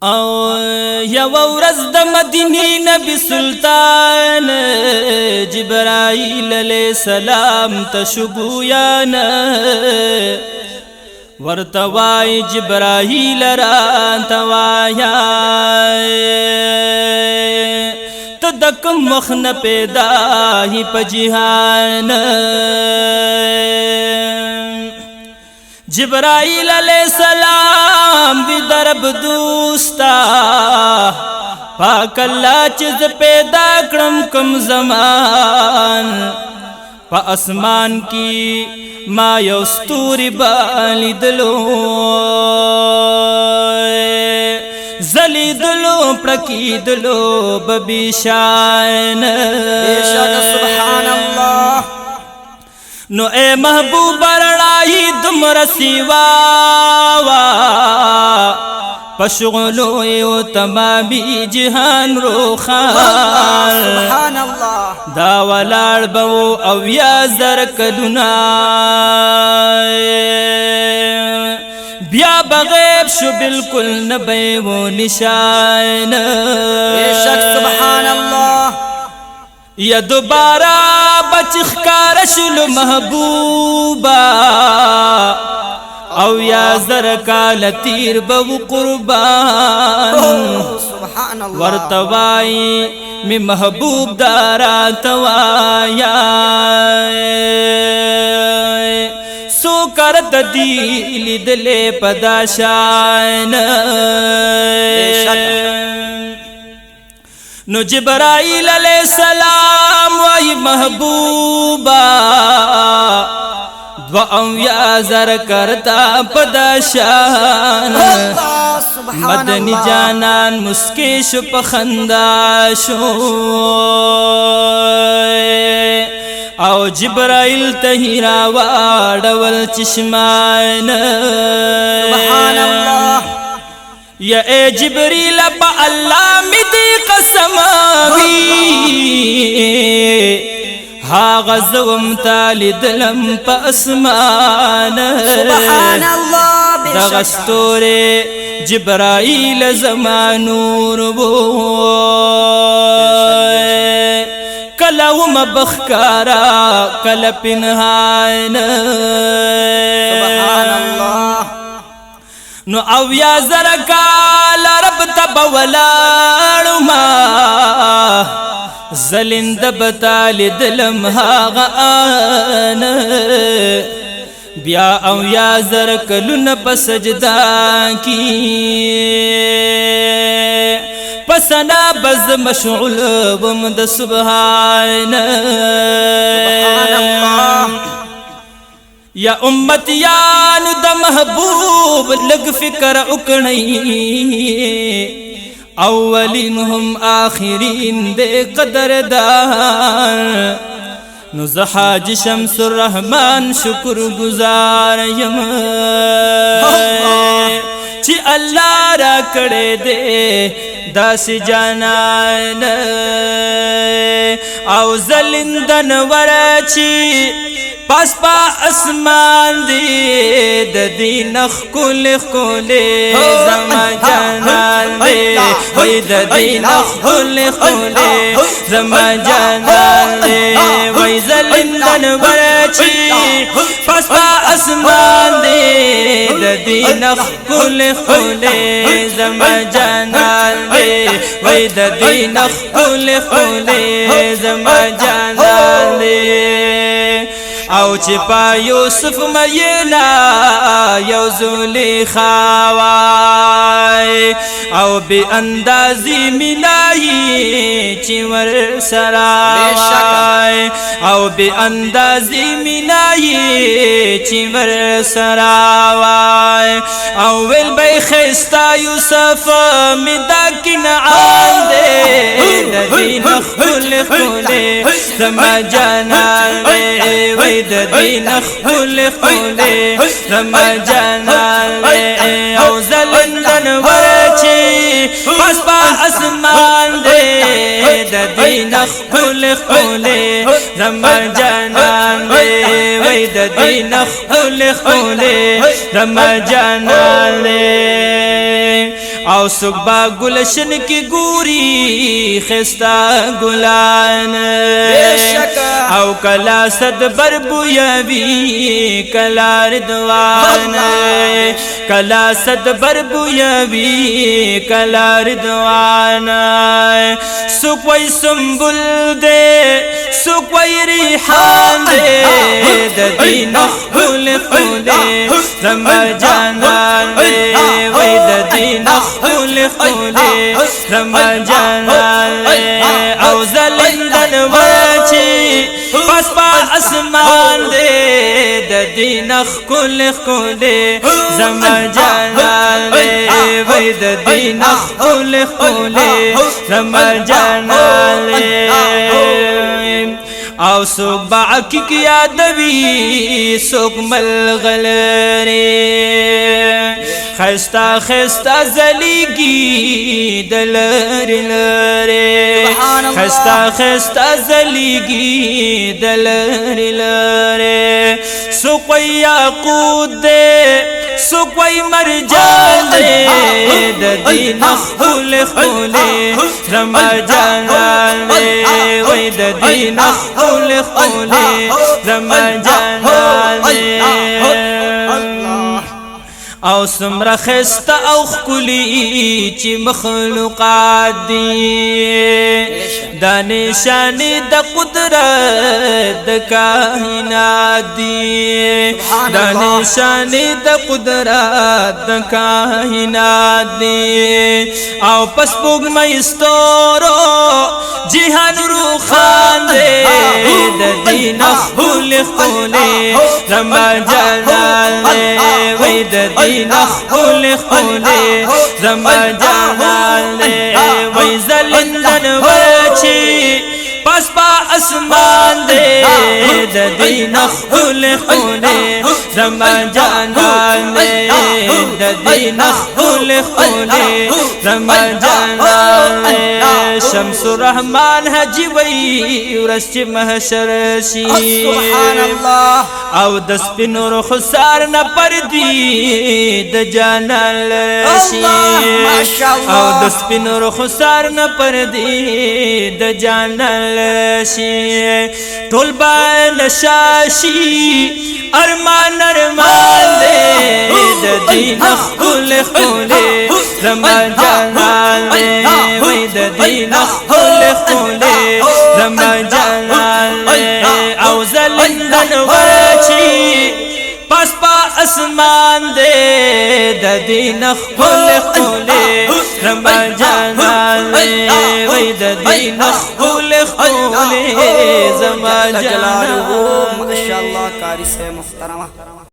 او یو ورځ د مدینې نبی سلطان جبرائیل علیہ السلام تشبویان ورتوای جبرائیل را توایا تدک مخن پیدا ہی پجہان جبرائیل علیہ السلام بھی درب دوستا پاک اللہ چیز پیدا کرم کم زمان پا اسمان کی ما یوستوری بالی دلو زلی دلو پڑکی دلو ببیشان بے شک سبحان اللہ نو اے محبوب رڑائی دمر سیواوا پشغلو ایو تمامی جہان روخان سبحان اللہ دا ولار بو او یا زرکدنا بیا بغیب شو بالکل نبی و نشان بے شک سبحان اللہ یا دوبارہ بچخکار شلو محبوبا او یا زرکال تیر بو قربان سبحان اللہ ورتوائی می محبوب دارا توایا سو کرت دیل دلے پداشان نو جبرائیل علیہ السلام وی محبوبا دعاو یا زر کرتا پداشان مدنی جانان مسکیش پخنداشو او جبرائیل تہیرا واڑول چشمان سبحان اللہ یا اے جبریل با اللہ می دی قسم آوی ہا غزوم تالی دلم پا اسمان سبحان اللہ بے شک دغستور جبرائیل زمانور بو کلوم بخکارا کل پنہان سبحان اللہ نو او یا زرکال رب تب ولارو ما زلند بتالی دلم هاغ آن بیا او یا زرکلن پسجدہ کی پسنا بز مشعول بمد سبحان اللہ یا امتیان دا محبوب لگ فکر اکنئی اولین ہم آخرین دے قدر دار نزحاج شمس الرحمن شکر گزار یم چی اللہ را کڑے دے داس جانان او زلندن ورچی پاس پا اسمان دی ددی نخ کل خولے زما جانان دے وی ددی نخ کل خولے زما جانان دے وی زلندن ورچی پاس پا اسمان دی ددی نخ کل خولے زما جانان دے وی ددی نخ کل خولے زما جانان دے او چی پا یوسف مینا یو زلیخا وای او بی اندازی منائی چی ور سراوای او بی اندازی منائی چی ور سراوای او ویل بی خیستا یوسف مدا کنعان دے ددی نخل خولے زما جانان دے وی ددی نخل خولے زما جانان دے او زلندن ورچی پس پا اسمان دے ددی نخل خولے زما جانان دے وی ددی نخل خولے زما جانان دے او سکبا گلشن کی گوری خستا گلان او کلا صد بربویوی کلا رضوان کلا صد بربویوی کلا رضوان سکوی سنبل دے سکوی ریحان دے ددی نخل خولے رمبا جانان دے وی ددی نخل خولے رمبا جانان دے او زلندن وچی پس پا اسمان دے ددی نخل خولے رمبا جانان دے وی ددی نخل خولے رمبا جانان دے او سوک باکی کیا دوی سوک ملغلری خستا خستا زلیگی دلر لری خستا خستا زلیگی دلر لری سوکوی یاقوت دے سوکوی مرجان دے ددی نخل خولے رمبا جانان دے وی ددی نخل خولے رمبا جانان دے او سمرا خستا او خکلی چی مخلوقات دی دا نشانی دا قدرت دا کائنات دی دا نشانی دا قدرت دا کائنات دی او پس بوگ میستورو جہان روخان دے دا دی نخل خولے رمبا جانان دے وی دا دی نخل خولے رمبا جانان دے وی زلندن وچی پس پا اسمان دے ددی نخل خولے رمبا جانان دے ددی نخل خولے رمبا جانان دے شمس الرحمن حجی وی ورس چی محشر شی سبحان اللہ او دس پی نور خسار نا پردی د جانان لشی او دس پی نور خسار نا پردی د جانان لشی طول با نشاشی ارمان ارمان دے ددی نخل خولے رمبا جانان دے وی ددی نخل خولے رمبا جانان دے او زلندن وچی پس پا اسمان دے ددی نخل خولے رمبا جانان دے وی ددی نخل خولے زما جانان ماشاءاللہ قاری سے محترمہ